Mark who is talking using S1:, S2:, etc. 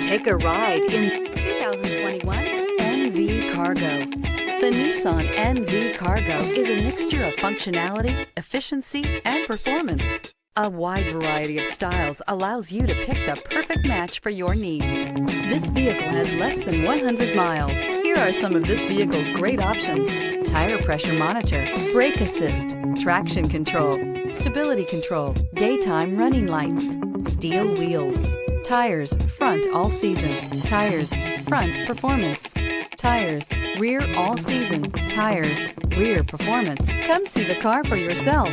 S1: Take a ride in 2021 NV Cargo. The Nissan NV Cargo is a mixture of functionality, efficiency, and performance. A wide variety of styles allows you to pick the perfect match for your needs. This vehicle has less than 100 miles. Here are some of this vehicle's great options: tire pressure monitor, brake assist, traction control, stability control, daytime running lights, steel wheels, tires front all season, tires front performance, tires rear all season, tires rear performance. Come see the car for yourself.